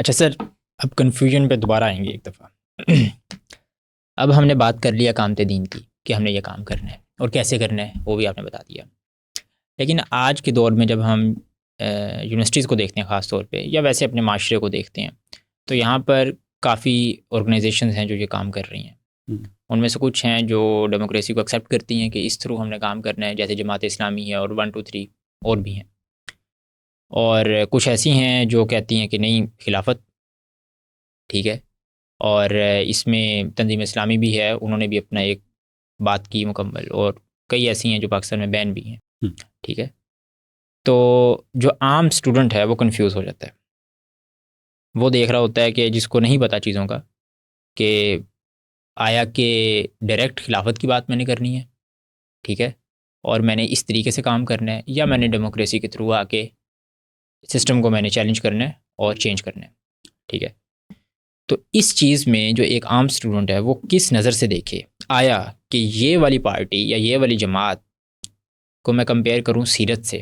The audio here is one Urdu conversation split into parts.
اچھا سر، اب کنفیوژن پہ دوبارہ آئیں گے ایک دفعہ. اب ہم نے بات کر لیا اقامت دین کی کہ ہم نے یہ کام کرنا ہے اور کیسے کرنا ہے وہ بھی آپ نے بتا دیا. لیکن آج کے دور میں جب ہم یونیورسٹیز کو دیکھتے ہیں خاص طور پہ، یا ویسے اپنے معاشرے کو دیکھتے ہیں، تو یہاں پر کافی آرگنائزیشنز ہیں جو یہ کام کر رہی ہیں. ان میں سے کچھ ہیں جو ڈیموکریسی کو ایکسیپٹ کرتی ہیں کہ اس تھرو ہم نے کام کرنا ہے، جیسے جماعت اسلامی ہے اور 1 2 3 اور بھی ہیں. اور کچھ ایسی ہیں جو کہتی ہیں کہ نہیں، خلافت ٹھیک ہے. اور اس میں تنظیم اسلامی بھی ہے، انہوں نے بھی اپنا ایک بات کی مکمل، اور کئی ایسی ہیں جو پاکستان میں بین بھی ہیں. ٹھیک ہے. تو جو عام اسٹوڈنٹ ہے وہ کنفیوز ہو جاتا ہے. وہ دیکھ رہا ہوتا ہے کہ جس کو نہیں پتہ چیزوں کا، کہ آیا کہ ڈائریکٹ خلافت کی بات میں نے کرنی ہے، ٹھیک ہے، اور میں نے اس طریقے سے کام کرنا ہے، یا میں نے ڈیموکریسی کے تھرو آ کے سسٹم کو میں نے چیلنج کرنا ہے اور چینج کرنا ہے. ٹھیک ہے. تو اس چیز میں جو ایک عام اسٹوڈنٹ ہے وہ کس نظر سے دیکھے، آیا کہ یہ والی پارٹی یا یہ والی جماعت کو میں کمپیئر کروں سیرت سے،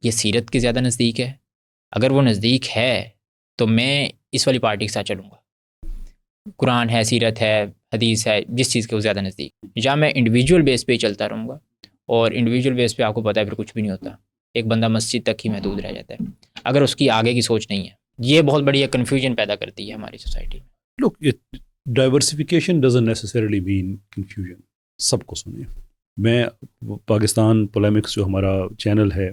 یہ سیرت کے زیادہ نزدیک ہے، اگر وہ نزدیک ہے تو میں اس والی پارٹی کے ساتھ چلوں گا. قرآن ہے، سیرت ہے، حدیث ہے، جس چیز کے وہ زیادہ نزدیک، یا میں انڈیویجول بیس پہ ہی چلتا رہوں گا. اور انڈیویجول بیس پہ آپ کو پتہ ہے پھر کچھ بھی نہیں ہوتا، ایک بندہ مسجد تک ہی محدود رہ جاتا ہے اگر اس کی آگے کی سوچ نہیں ہے. یہ بہت بڑی ایک کنفیوژن پیدا کرتی ہے ہماری سوسائٹی میں. Look, diversification doesn't necessarily mean confusion. سب کو سنیں. میں پاکستان پولیمکس جو ہمارا چینل ہے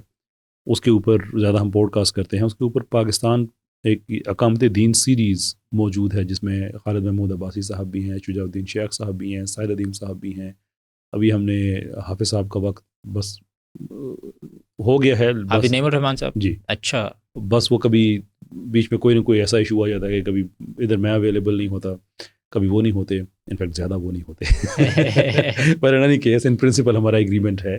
اس کے اوپر زیادہ ہم پوڈ کاسٹ کرتے ہیں، اس کے اوپر پاکستان ایک اقامت دین سیریز موجود ہے جس میں خالد محمود عباسی صاحب بھی ہیں، شجاع الدین شیخ صاحب بھی ہیں، ساحل ادیم صاحب بھی ہیں. ابھی ہم نے حافظ صاحب کا وقت بس ہو گیا ہے. حافظ نعیم الرحمان صاحب. جی اچھا. بس وہ کبھی بیچ میں کوئی نہ کوئی ایسا ایشو آ جاتا ہے کہ کبھی ادھر میں اویلیبل نہیں ہوتا، کبھی وہ نہیں ہوتے، انفیکٹ زیادہ وہ نہیں ہوتے. پر in any case in principle ہمارا ایگریمنٹ ہے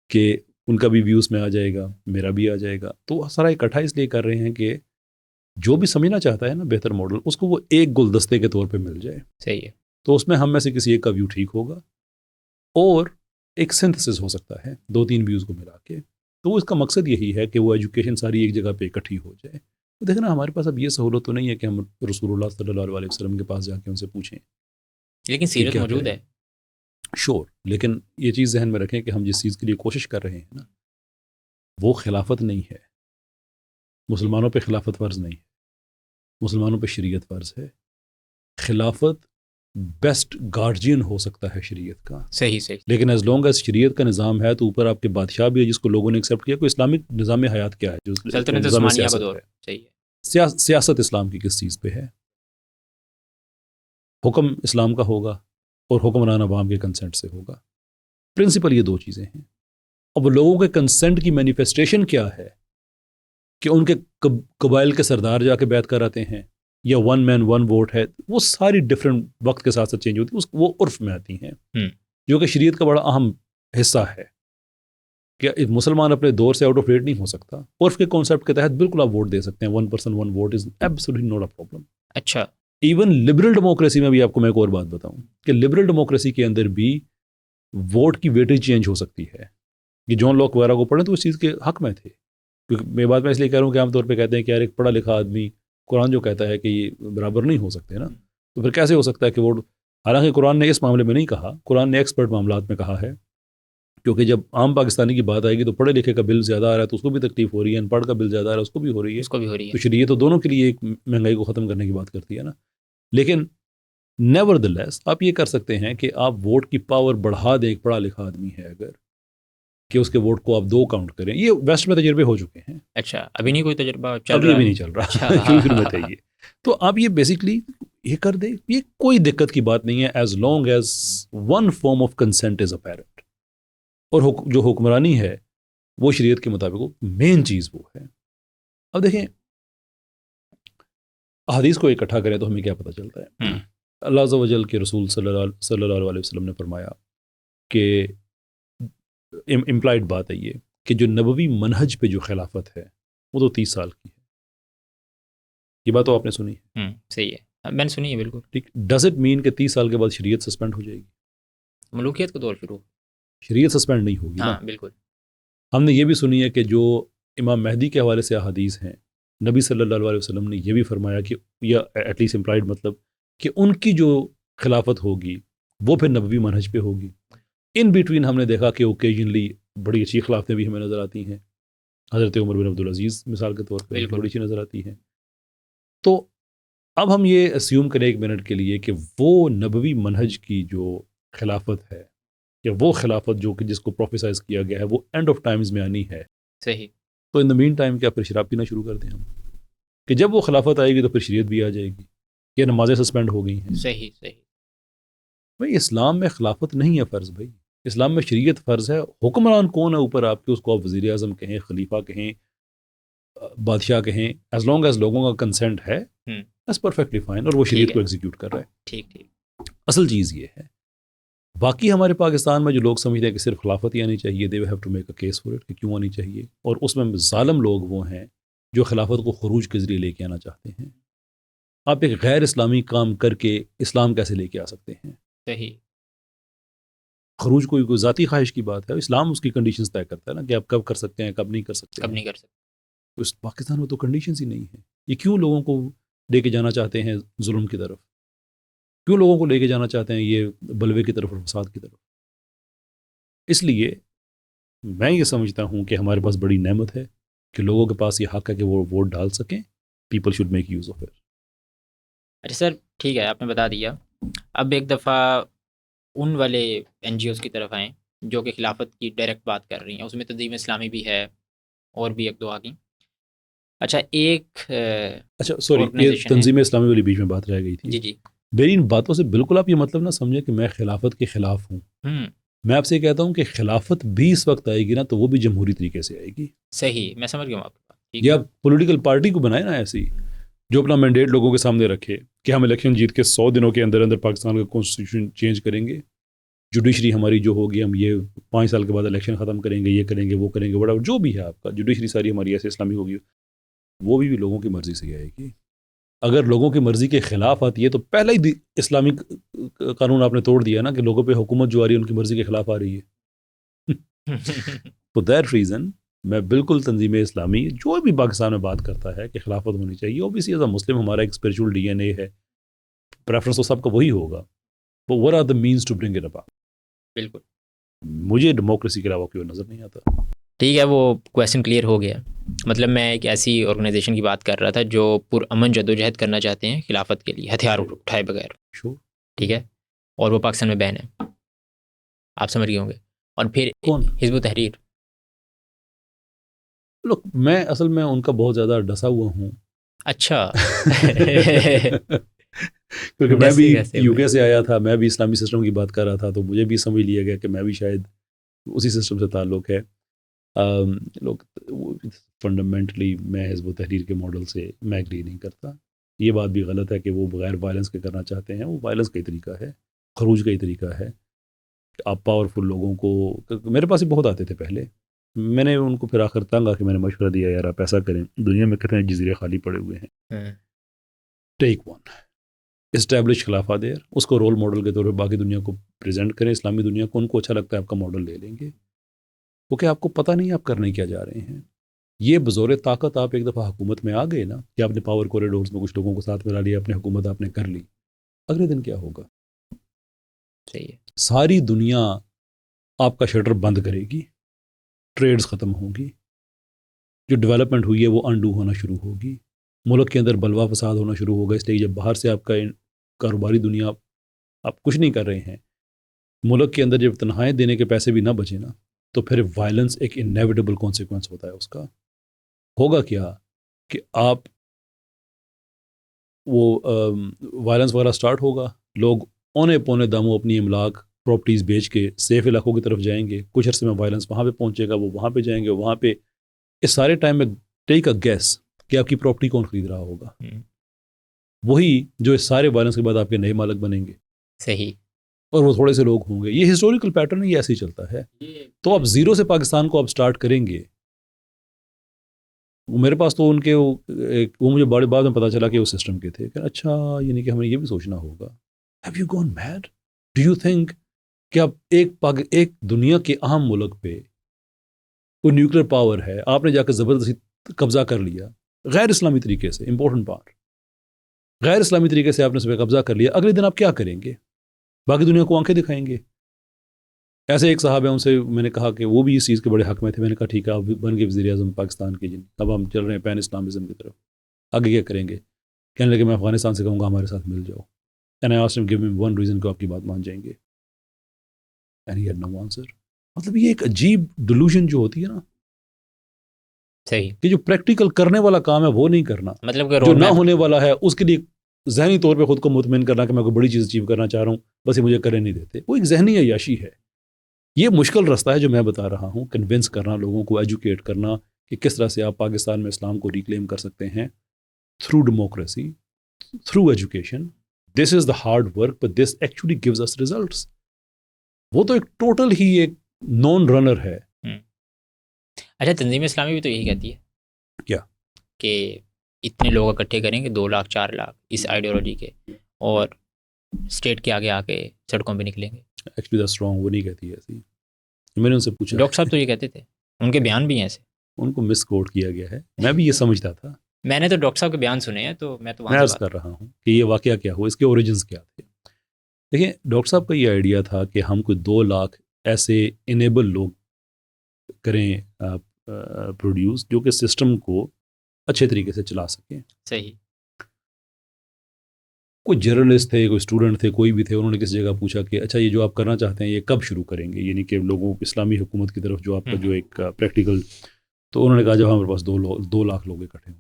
کہ ان کا بھی ویوز میں آ جائے گا، میرا بھی آ جائے گا. تو سارا اکٹھا اس لیے کر رہے ہیں کہ جو بھی سمجھنا چاہتا ہے نا بہتر ماڈل، اس کو وہ ایک گلدستے کے طور پہ مل جائے. صحیح ہے. تو اس میں ہم میں سے کسی ایک کا ویو ٹھیک ہوگا اور ایک سنتھسس ہو سکتا ہے 2 3 ویوز کو ملا کے. تو اس کا مقصد یہی ہے کہ وہ ایجوکیشن ساری ایک جگہ پہ اکٹھی ہو جائے. تو دیکھنا ہمارے پاس اب یہ سہولت تو نہیں ہے کہ ہم رسول اللہ صلی اللہ علیہ وسلم کے پاس جا کے ان سے پوچھیں، لیکن سیرت موجود ہے. شور. لیکن یہ چیز ذہن میں رکھیں کہ ہم جس چیز کے لیے کوشش کر رہے ہیں نا وہ خلافت نہیں ہے. مسلمانوں پہ خلافت فرض نہیں ہے، مسلمانوں پہ شریعت فرض ہے. خلافت بیسٹ گارجین ہو سکتا ہے شریعت کا. صحیح. لیکن ایز لانگ ایز شریعت کا نظام ہے تو اوپر آپ کے بادشاہ بھی ہے جس کو لوگوں نے ایکسیپٹ کیا. کوئی اسلامک نظام حیات کیا ہے جو سلطنت نظام عثمانیہ کا سیاست دور. ہے. صحیح ہے. سیاست اسلام کی کس چیز پہ ہے؟ حکم اسلام کا ہوگا اور حکمران عوام کے کنسنٹ سے ہوگا. پرنسپل یہ 2 چیزیں ہیں. اب لوگوں کے کنسنٹ کی مینیفیسٹیشن کیا ہے کہ ان کے قبائل کے سردار جا کے بیعت کراتے ہیں یا 1 مین 1 ووٹ ہے، وہ ساری ڈفرینٹ وقت کے ساتھ چینج ہوتی ہیں، وہ عرف میں آتی ہیں جو کہ شریعت کا بڑا اہم حصہ ہے. کہ مسلمان اپنے دور سے آؤٹ آف ڈیٹ نہیں ہو سکتا. عرف کے کانسیپٹ کے تحت بالکل آپ ووٹ دے سکتے ہیں. 1 person 1 vote is absolutely not a problem. اچھا. ایون لبرل ڈیموکریسی میں بھی آپ کو میں ایک اور بات بتاؤں کہ لبرل ڈیموکریسی کے اندر بھی ووٹ کی ویٹیج چینج ہو سکتی ہے. کہ جان لاک وغیرہ کو پڑھیں تو اس چیز کے حق میں تھے. کیونکہ میں بات میں اس لیے کہہ رہا ہوں کہ عام طور پہ کہتے ہیں کہ یار ایک پڑھا لکھا آدمی، قرآن جو کہتا ہے کہ یہ برابر نہیں ہو سکتے نا، تو پھر کیسے ہو سکتا ہے کہ ووٹ. حالانکہ قرآن نے اس معاملے میں نہیں کہا، قرآن نے ایکسپرٹ معاملات میں کہا ہے. کیونکہ جب عام پاکستانی کی بات آئے گی تو پڑھے لکھے کا بل زیادہ آ رہا ہے تو اس کو بھی تکلیف ہو رہی ہے، ان پڑھ کا بل زیادہ آ رہا ہے اس کو بھی ہو رہی ہے، اس کو بھی ہو رہی ہے. تو شریعت تو دونوں کے لیے ایک مہنگائی کو ختم کرنے کی بات کرتی ہے نا. لیکن نیور دی لیس آپ یہ کر سکتے ہیں کہ آپ ووٹ کی پاور بڑھا دیں. ایک پڑھا لکھا آدمی ہے اگر کہ اس کے ووٹ کو آپ 2 کاؤنٹ کریں. یہ ویسٹ میں تجربے ہو چکے ہیں. اچھا. ابھی نہیں کوئی تجربہ چل ابھی رہا ہے؟ نہیں چل رہا. شروع میں تھا یہ. تو آپ یہ بیسکلی یہ کر دیں، یہ کوئی دقت کی بات نہیں ہے as long as 1 form of consent is apparent. اور جو حکمرانی ہے وہ شریعت کے مطابق مین چیز وہ ہے. اب دیکھیں احادیث کو اکٹھا کریں تو ہمیں کیا پتہ چلتا ہے. اللہ عز و جل کے رسول صلی اللہ علیہ وسلم نے فرمایا کہ امپلائڈ بات ہے یہ کہ جو نبوی منہج پہ جو خلافت ہے وہ تو 30 سال کی ہے. یہ بات تو آپ نے سنی ہے. صحیح ہے، میں نے سنی ہے بالکل. ٹھیک. ڈز اٹ مین کہ 30 سال کے بعد شریعت سسپینڈ ہو جائے گی؟ ملوکیت کا دور شروع. شریعت سسپینڈ نہیں ہوگی. ہاں بالکل. ہم نے یہ بھی سنی ہے کہ جو امام مہدی کے حوالے سے احادیث ہیں نبی صلی اللہ علیہ وسلم نے یہ بھی فرمایا کہ یا ایٹ لیسٹ امپلائڈ مطلب کہ ان کی جو خلافت ہوگی وہ پھر نبوی منہج پہ ہوگی. ان بٹوین ہم نے دیکھا کہ اوکیجنلی بڑی اچھی خلافتیں بھی ہمیں نظر آتی ہیں. حضرت عمر بن عبدالعزیز مثال کے طور پہ بڑی اچھی نظر آتی ہیں. تو اب ہم یہ اسیوم کریں ایک منٹ کے لیے کہ وہ نبوی منہج کی جو خلافت ہے یا وہ خلافت جو کہ جس کو پروفیسائز کیا گیا ہے وہ اینڈ آف ٹائمز میں آنی ہے. صحیح. تو ان دا مین ٹائم کیا پھر شراب پینا شروع کر دیں ہم کہ جب وہ خلافت آئے گی تو پھر شریعت بھی آ جائے گی. یہ نمازیں سسپینڈ ہو گئی ہیں. صحیح صحیح. بھائی اسلام میں خلافت نہیں ہے فرض. بھائی اسلام میں شریعت فرض ہے. حکمران کون ہے اوپر آپ کے, اس کو آپ وزیر اعظم کہیں, خلیفہ کہیں, بادشاہ کہیں, ایز لانگ ایز لوگوں کا کنسنٹ ہے دیٹس پرفیکٹلی فائن, اور وہ شریعت کو ایگزیکیوٹ کر رہا ہے. ٹھیک ٹھیک. اصل چیز یہ ہے. باقی ہمارے پاکستان میں جو لوگ سمجھتے ہیں کہ صرف خلافت ہی آنی چاہیے, they have to make a case for it کہ کیوں آنی چاہیے, اور اس میں ظالم لوگ وہ ہیں جو خلافت کو خروج کے ذریعے لے کے آنا چاہتے ہیں. آپ ایک غیر اسلامی کام کر کے اسلام کیسے لے کے آ سکتے ہیں؟ صحیح. خروج کوئی ذاتی خواہش کی بات ہے, اسلام اس کی کنڈیشنز طے کرتا ہے نا کہ آپ کب کر سکتے ہیں, کب نہیں کر سکتے. کب نہیں کر سکتے. تو اس پاکستان میں تو کنڈیشنز ہی نہیں ہیں. یہ کیوں لوگوں کو لے کے جانا چاہتے ہیں ظلم کی طرف, کیوں لوگوں کو لے کے جانا چاہتے ہیں یہ بلوے کی طرف اور فساد کی طرف؟ اس لیے میں یہ سمجھتا ہوں کہ ہمارے پاس بڑی نعمت ہے کہ لوگوں کے پاس یہ حق ہے کہ وہ ووٹ ڈال سکیں. People should make use of it. اچھا سر ٹھیک ہے, آپ نے بتا دیا. اب ایک دفعہ ان والے این جی اوز کی طرف آئیں جو کہ خلافت کی ڈائریکٹ بات کر رہی ہیں. اس میں تنظیم اسلامی بھی ہے اور بھی ایک دو آگیں. اچھا ایک اچھا سوری, یہ تنظیم اسلامی والی بیچ میں بات رہ گئی تھی. جی جی. میری ان باتوں سے بالکل آپ یہ مطلب نہ سمجھیں کہ میں خلافت کے خلاف ہوں. میں آپ سے یہ کہتا ہوں کہ خلافت بھی اس وقت آئے گی نا تو وہ بھی جمہوری طریقے سے آئے گی. صحیح, میں سمجھ گیا ہوں آپ کی بات. یا پولیٹیکل پارٹی کو بنائے نا ایسی جو اپنا مینڈیٹ لوگوں کے سامنے رکھے کہ ہم الیکشن جیت کے 100 دنوں کے اندر اندر پاکستان کا کانسٹیٹیوشن چینج کریں گے, جوڈیشری ہماری جو ہوگی ہم یہ 5 سال کے بعد الیکشن ختم کریں گے, یہ کریں گے, وہ کریں گے, بڑا جو بھی ہے آپ کا جوڈیشری ساری ہماری ایسے اسلامی ہوگی, وہ بھی لوگوں کی مرضی سے آئے گی. اگر لوگوں کی مرضی کے خلاف آتی ہے تو پہلا ہی اسلامی قانون آپ نے توڑ دیا نا کہ لوگوں پہ حکومت جو آ رہی ہے ان کی مرضی کے خلاف آ رہی ہے. فور دیٹ ریزن میں بالکل تنظیم اسلامی جو بھی پاکستان میں بات کرتا ہے کہ خلافت ہونی چاہیے, اوبیسلی ایز اے مسلم ہمارا ایک اسپریچول ڈی این اے ہے, پریفرنس تو سب کا وہی ہوگا, but what are the means to bring it about؟ بالکل. مجھے ڈیموکریسی کے علاوہ کوئی نظر نہیں آتا. ٹھیک ہے, وہ کویشچن کلیئر ہو گیا. مطلب میں ایک ایسی آرگنائزیشن کی بات کر رہا تھا جو پرامن جدوجہد کرنا چاہتے ہیں خلافت کے لیے ہتھیار اٹھائے بغیر. ٹھیک ہے, اور وہ پاکستان میں بین ہے, آپ سمجھ گئے ہوں گے. اور پھر کون؟ حزب التحریر. لوک میں اصل میں ان کا بہت زیادہ ڈسا ہوا ہوں. اچھا. کیونکہ میں بھی یو کے سے آیا تھا, میں بھی اسلامی سسٹم کی بات کر رہا تھا, تو مجھے بھی سمجھ لیا گیا کہ میں بھی شاید اسی سسٹم سے تعلق ہے. لوگ فنڈامنٹلی میں حزب التحریر کے ماڈل سے میں ایگری نہیں کرتا. یہ بات بھی غلط ہے کہ وہ بغیر وائلنس کے کرنا چاہتے ہیں. وہ وائلنس کا ہی طریقہ ہے, خروج کا ہی طریقہ ہے. آپ پاورفل لوگوں کو, میرے پاس ہی بہت آتے تھے پہلے, میں نے ان کو پھر آخر تنگ آ کے میں نے مشورہ دیا یار آپ ایسا کریں, دنیا میں کتنے جزیرے خالی پڑے ہوئے ہیں, ٹیک ون, اسٹیبلش خلافہ دیر, اس کو رول ماڈل کے طور پہ باقی دنیا کو پریزنٹ کریں, اسلامی دنیا کو, ان کو اچھا لگتا ہے آپ کا ماڈل لے لیں گے, کیونکہ آپ کو پتہ نہیں آپ کرنے کیا جا رہے ہیں. یہ بزور طاقت آپ ایک دفعہ حکومت میں آ گئے نا کہ آپ نے پاور کوریڈورز میں کچھ لوگوں کو ساتھ ملا لیا, اپنے حکومت آپ نے کر لی, اگلے دن کیا ہوگا؟ صحیح ہے, ساری دنیا آپ کا شٹر بند کرے گی, ٹریڈز ختم ہوگی, جو ڈیولپمنٹ ہوئی ہے وہ انڈو ہونا شروع ہوگی, ملک کے اندر بلوا فساد ہونا شروع ہوگا. اس لیے جب باہر سے آپ کا کاروباری دنیا آپ کچھ نہیں کر رہے ہیں, ملک کے اندر جب تنخواہیں دینے کے پیسے بھی نہ بچے نا, تو پھر وائلنس ایک انیویٹیبل کانسیکوینس ہوتا ہے. اس کا ہوگا کیا کہ آپ وہ وائلنس وغیرہ سٹارٹ ہوگا, لوگ اونے پونے داموں اپنی املاک پراپرٹیز بیچ کے سیف علاقوں کی طرف جائیں گے, کچھ عرصے میں وائلنس وہاں پہ پہنچے گا, وہ وہاں پہ جائیں گے, وہاں پہ اس سارے ٹائم میں ٹیک اے گیس کہ آپ کی پراپرٹی کون خرید رہا ہوگا, وہی جو اس سارے وائلنس کے بعد آپ کے نئے مالک بنیں گے. صحیح, اور وہ تھوڑے سے لوگ ہوں گے. یہ ہسٹوریکل پیٹرن یہ ایسے ہی چلتا ہے. تو آپ زیرو سے پاکستان کو آپ سٹارٹ کریں گے. میرے پاس تو ان کے وہ مجھے بڑے بعد میں پتہ چلا کہ وہ سسٹم کے تھے کہ اچھا یعنی کہ ہمیں یہ بھی سوچنا ہوگا. Have you gone mad? Do you think کہ آپ ایک دنیا کے اہم ملک پہ کوئی نیوکلیر پاور ہے, آپ نے جا کے زبردستی قبضہ کر لیا, غیر اسلامی طریقے سے، امپورٹنٹ پارٹ، غیر اسلامی طریقے سے آپ نے اس پہ قبضہ کر لیا، اگلے دن آپ کیا کریں گے؟ باقی دنیا کو آنکھیں دکھائیں گے؟ ایسے ایک صاحب ہیں، ان سے میں نے کہا کہ وہ بھی اس چیز کے بڑے حق میں تھے، میں نے کہا ٹھیک ہے آپ بن گئے وزیر اعظم پاکستان کے، جن اب ہم چل رہے ہیں پین اسلامزم کی طرف، آگے کیا کریں گے؟ کہنے لگے میں افغانستان سے کہوں گا ہمارے ساتھ مل جاؤ، and I asked him give me one reason کہ آپ کی بات مان جائیں گے، and he had no answer. مطلب یہ ایک عجیب ڈیلوژن جو ہوتی ہے نا، صحیح، کہ جو پریکٹیکل کرنے والا کام ہے وہ نہیں کرنا، مطلب کہ جو نہ ہونے والا ہے اس کے لیے ذہنی طور پہ خود کو مطمئن کرنا کہ میں کوئی بڑی چیز اچیو کرنا چاہ رہا ہوں، بس یہ مجھے کرنے نہیں دیتے، وہ ایک ذہنی عیاشی ہے. یہ مشکل رستہ ہے جو میں بتا رہا ہوں، کنونس کرنا، لوگوں کو ایجوکیٹ کرنا کہ کس طرح سے آپ پاکستان میں اسلام کو ریکلیم کر سکتے ہیں through democracy, through education. This is the hard work but this actually gives us results. وہ تو ایک ٹوٹل ہی ایک نان رنر ہے. اچھا، تنظیم اسلامی بھی تو یہی کہتی ہے کیا کہ اتنے لوگ اکٹھے کریں گے 2 لاکھ 4 لاکھ اس آئیڈیالوجی کے، اور اسٹیٹ کے آگے آ کے سڑکوں پہ نکلیں گے. ایکچولی دیٹس رانگ، وہ نہیں کہتی ہے ایسی. میں نے ان سے پوچھا، ڈاکٹر صاحب تو یہ کہتے تھے، ان کے بیان بھی ہیں ایسے. ان کو مس کوٹ کیا گیا ہے، میں بھی یہ سمجھتا تھا. میں نے تو ڈاکٹر صاحب کے بیان سنے ہیں، تو میں تو میں وہاں عرض سے کر رہا ہوں کہ یہ واقعہ کیا ہوا، اس کے اوریجنز کیا تھے. دیکھیں ڈاکٹر صاحب کا یہ آئیڈیا تھا کہ ہم کوئی 2 لاکھ ایسے انیبل لوگ کریں پروڈیوس جو کہ سسٹم کو اچھے طریقے سے چلا سکیں. صحیح. کوئی جرنلسٹ تھے، کوئی اسٹوڈنٹ تھے، کوئی بھی تھے، انہوں نے کسی جگہ پوچھا کہ اچھا یہ جو آپ کرنا چاہتے ہیں یہ کب شروع کریں گے، یعنی کہ لوگوں اسلامی حکومت کی طرف جو آپ کا جو ایک پریکٹیکل. تو انہوں نے کہا جب ہمارے پاس 2 لاکھ لوگ اکٹھے ہوں.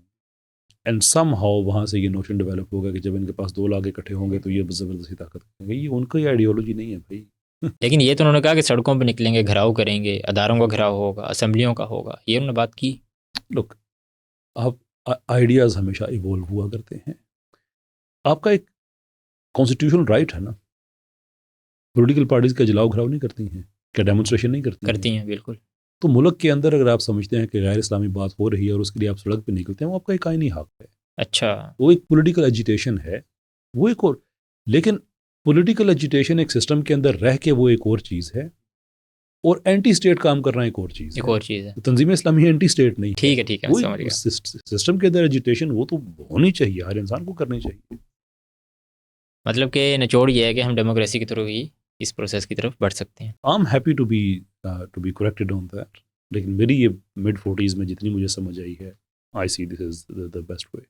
اینڈ سم ہاؤ وہاں سے یہ نوشن ڈیولپ ہوگا کہ جب ان کے پاس 2 لاکھ اکٹھے ہوں گے تو یہ زبردستی طاقت کریں گے. یہ ان کا آئیڈیالوجی نہیں ہے بھائی. لیکن یہ تو انہوں نے کہا کہ سڑکوں پہ نکلیں گے، گھراؤ کریں گے، اداروں کا گھراؤ ہوگا، اسمبلیوں کا ہوگا، یہ انہوں نے بات کی. لک، آپ آئیڈیاز ہمیشہ ایوولو ہوا کرتے ہیں. آپ کا ایک کانسٹیٹیوشنل رائٹ ہے نا. پولیٹیکل پارٹیز کا جلاؤ گھراؤ نہیں کرتی ہیں، کیا ڈیمونسٹریشن نہیں کرتی ہیں بالکل. تو ملک کے اندر اگر آپ سمجھتے ہیں کہ غیر اسلامی بات ہو رہی ہے اور اس کے لیے آپ سڑک پہ نکلتے ہیں، وہ آپ کا ایک آئینی حق ہے. اچھا، وہ ایک پولیٹیکل ایجیٹیشن ہے، وہ ایک اور. لیکن پولیٹیکل ایجیٹیشن ایک سسٹم کے اندر رہ کے وہ ایک اور چیز ہے، اور اینٹی اسٹیٹ کام کرنا ایک اور چیز ہے. ایک اور چیز ہے. تنظیم اسلامی اینٹی اسٹیٹ نہیں. ٹھیک ہے ٹھیک ہے، سمجھ گیا. سسٹم کے اندر ایجیٹیشن وہ تو ہونی چاہیے، ہر انسان کو کرنی چاہیے. مطلب کہ نچوڑ یہ ہے کہ ہم ڈیموکریسی کی طرف ہی اس پروسیس کی طرف بڑھ سکتے ہیں. I am happy to be corrected on that. لیکن میری یہ mid-40s میں جتنی مجھے سمجھ آئی ہے، آئی سی دس از دا بیسٹ وے.